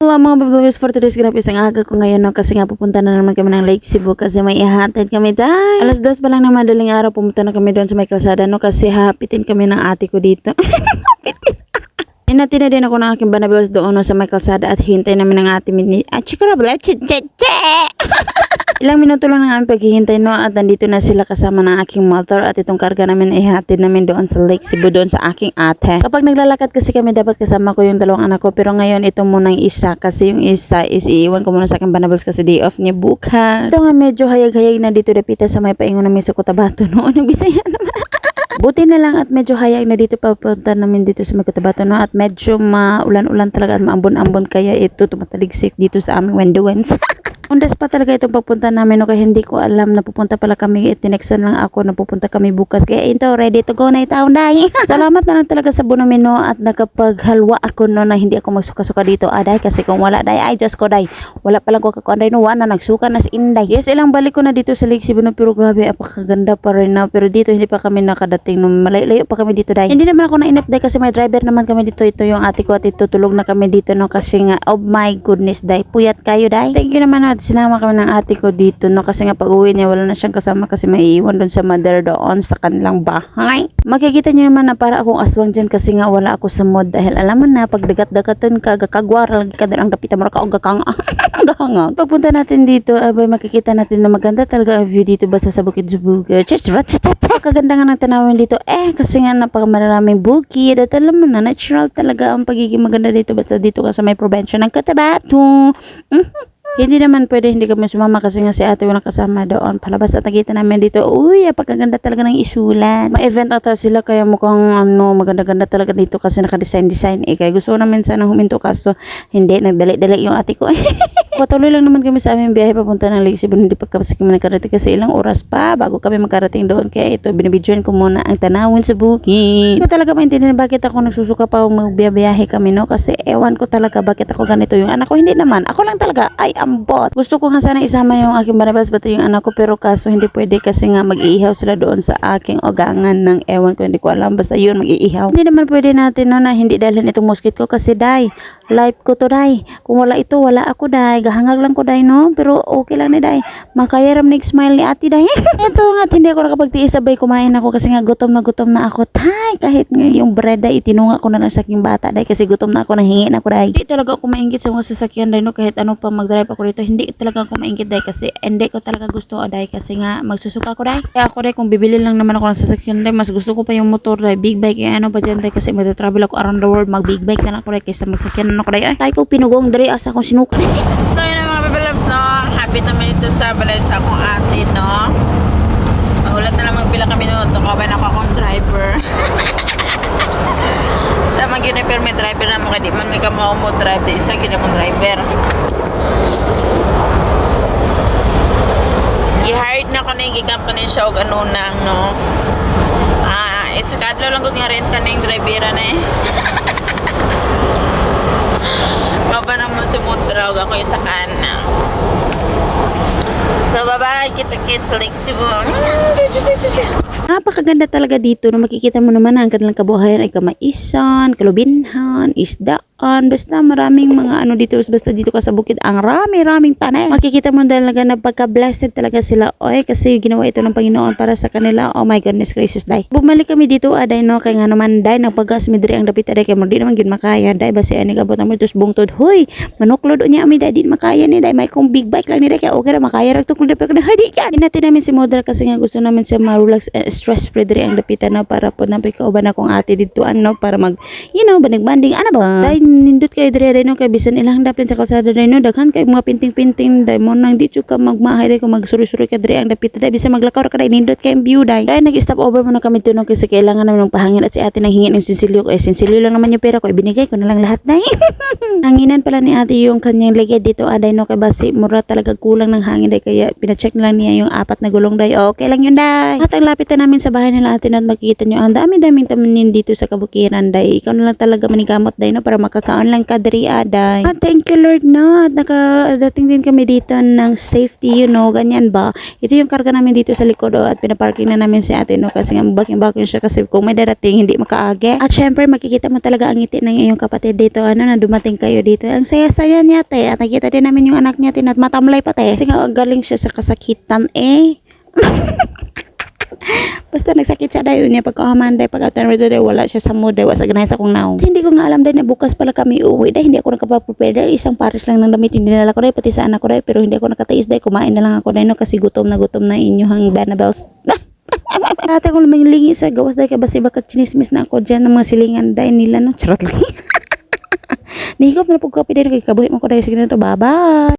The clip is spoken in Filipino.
Hello mga vloggers, for today's grab isang aga ko ngayon no, kasi nga pupunta na naman kami ng Lake Cebu kasi may ihatid kami dahil alas 2 pa lang ng madaling araw pumunta na kami doon sa may kalsada no kasi hahapitin kami ng ate ko dito. Inati na din ako ng aking banabiwas doon no, sa may kalsada at hintay namin ng ate mini. Ilang minuto lang ang aming paghihintay no at nandito na sila kasama ng aking mother at itong karga namin ay hatid namin doon sa Lake Cebu doon sa aking ate. Kapag naglalakad kasi kami dapat kasama ko yung dalawang anak ko pero ngayon ito munang isa kasi yung isa is iiwan ko muna sa aking banabiwas kasi day off niya bukas. Ito nga medyo hayag-hayag na dito dapita sa may paingon namin sa Cotabato no. Nagbisaya naman. Buti na lang at medyo hayag na dito papunta namin dito sa Cotabato no at medyo maulan-ulan talaga at maambon-ambon kaya ito tumataligsik dito sa aming windows. Undas pa talaga itong pagpunta namin no kaya hindi ko alam na pupunta pala kami at tinextan lang ako na pupunta kami bukas kaya ito ready to go na itaon dahil. Salamat na lang talaga sa bunamin no at nakapaghalwa ako no na hindi ako magsuka-suka dito aday kasi kung wala day ay just ko day wala palang ko kakuanday no wala nagsuka na si Inday. Yes ilang balik ko na dito sa Lake Cebu no pero grabe apakaganda pa rin na pero dito hindi pa kami nakadating no malayo pa kami dito day. Hindi naman ako nainip day kasi may driver naman kami dito ito yung ate ko at ito tulog na kami dito no kasi nga oh my goodness day puyat kayo day. Thank you naman at sinama kami ng ate ko dito no kasi nga pag uwi niya wala na siyang kasama kasi maiiwan doon sa mother doon sa kanilang bahay. Makikita niyo naman na para akong aswang dyan kasi nga wala ako sa mood dahil alam mo na pag dagat-dagatan ka gakagwar lagi ka doon ang dapita mo ka o gakangag. Pagpunta natin dito abay makikita natin na maganda talaga ang view dito basta sa Bukid-Subuga. Kaganda nga ng tanawin dito kasi nga napakamaraming bukid at alam mo na natural talaga ang pagiging maganda dito basta dito ka sa may probinsya ng Cotabato. Hindi naman pwede hindi kami sumama kasi nga si ate walang kasama doon. Palabas at nakita namin dito. Uy, apakaganda talaga ng isulan. May event ata sila kaya mukhang maganda-ganda talaga dito kasi naka-design. Kaya gusto namin sana huminto kaso hindi, nagdali-dali yung ate ko. Patuloy lang naman kami sa aming biyahe papunta ng Lake Cebu. Hindi pa kasi kami nakarating kasi ilang oras pa bago kami makarating doon. Kaya ito, binibidyoan ko muna ang tanawin sa bukid. Hindi ko talaga maintindihan bakit ako nagsusuka pa magbiyahe kami no kasi ewan ko talaga bakit ako ganito yung anak ko. Hindi naman. Ako lang talaga ay ambot. Gusto ko nga sana isama yung aking banabiwas pati yung anak ko pero kaso hindi pwede kasi nga mag-iihaw sila doon sa aking ogangan ng ewan ko hindi ko alam basta yun mag-iihaw. Hindi naman pwede natin no na hindi dalhin itong mosquito kasi day life ko to day. Kung wala ito wala ako day. Gahangag lang ko day no pero okay lang ni day. Makayaram na smile ni ate day. Ito nga hindi ako nakapagtiis sabay kumain ako kasi nga gutom na ako tay kahit nga yung bread day itinunga ko na lang sa aking bata day kasi gutom na ako nanghingi na ako day. Hindi talaga ako maingit sa mga sasakyan day no kahit ano pa mag-drive ako dito hindi talaga ako maingit day kasi hindi ko talaga gusto day kasi nga magsusuka ako day. Kaya ako day kung bibili lang naman ako ng sasakyan day mas gusto ko pa yung motor day big bike kaya ano ba dyan day kasi magta-travel ako around the world mag big bike na lang ako day kaysa magsakyan ako day. Ay ko pinugong dari asa akong sinuka. So yun ang mga babalabs no happy naman ito sa balay sa akong ate no magulat na lang magpila kami no tukaban ako akong driver. Sa mag-uniper may driver na mo kaya di man may kamaw mo drive di isa gina mong driver. I-hired na ko na yung company siya og ano nang no isa kadlaw lang ko nga renta na yung drivera na Kaba naman si Mudraw ako isa kana. So bye-bye kita kids sa Lake Cebu. Napakaganda talaga dito no makikita mo naman ang kanilang kabuhayan ay kamaisan, kalubinhan, isdaan, basta maraming mga ano dito basta dito ka sa bukid ang raming tanay. Makikita mo talaga na pagka-blessed talaga sila oy kasi ginawa ito ng Panginoon para sa kanila. Oh my goodness gracious day. Bumalik kami dito aday no kay nga naman day nagpagas mi diri ang dapit aday kay mo di naman gid makaya day basi ani gabot mo tus bungtod hoy manuklod unya ami day di makaya ni day may kong big bike lang ni day kay okay ra makaya ra tukod pero hadi ka. Hinati namin si Modra kasi nga gusto namin siya ma-relax stress free diri ang dapitan na para po na kauban akong ate dito ano para mag banding ano ba dahil nindot kay diri no kay bisan ilang daplin sa kalsada dai no daghan kay mga pinting-pinting dai mo nang dito ka magmahay dai ko magsuri-suri ka diri ang dapitan dai bisan maglakaw ka dai nindot kay view dai nag-stop over mo na kami tuno kasi kailangan naman ng pahangin at si ate nang hingin ng sinsilyo sinsilyo lang naman yung pera ko ibinigay ko na lang lahat dai. Hanginan pala ni ate yung kanyang lagay dito aday no kay basi mura talaga kulang ng hangin dai kaya pina-check na lang niya yung 4 na gulong dai okay lang yun dai. At ang lapitan namin sa bahay nila ate at makikita nyo ang dami-daming tanin dito sa kabukiran day ikaw na lang talaga manigamot day no para makaka-online ka diri aday. Thank you Lord no. At nakadating din kami dito ng safety, you know, ganyan ba. Ito yung karga namin dito sa likod at pinaparking na namin si ate no kasi nga baking siya kasi kung may darating hindi makaage. At syempre makikita mo talaga ang ngiti ng iyong kapatid dito na dumating kayo dito. Ang saya-saya niya te. At nakita din namin yung anak niya at matamlay pa te. Kasi nga galing siya sa kasakitan Basta nagsakit siya dayon niya pagkahaman day pagkatan mo day wala siya sa mood day wasa ganay sa kong naong. Hindi ko nga alam day na bukas pala kami uuwi day hindi ako nakapag-prepare isang pares lang ng damit yung dinala ko day pati sa anak ko day pero hindi ako nakatiis day kumain na lang ako day no kasi gutom na inyong Banabels. Ate ko lumang lingi sa gawas day kabasi baka chinismis na ako dyan ng mga silingan day nila no charot lang. Nihikop na pagkapi day kay kabuhi mo ko day sige na to bye bye.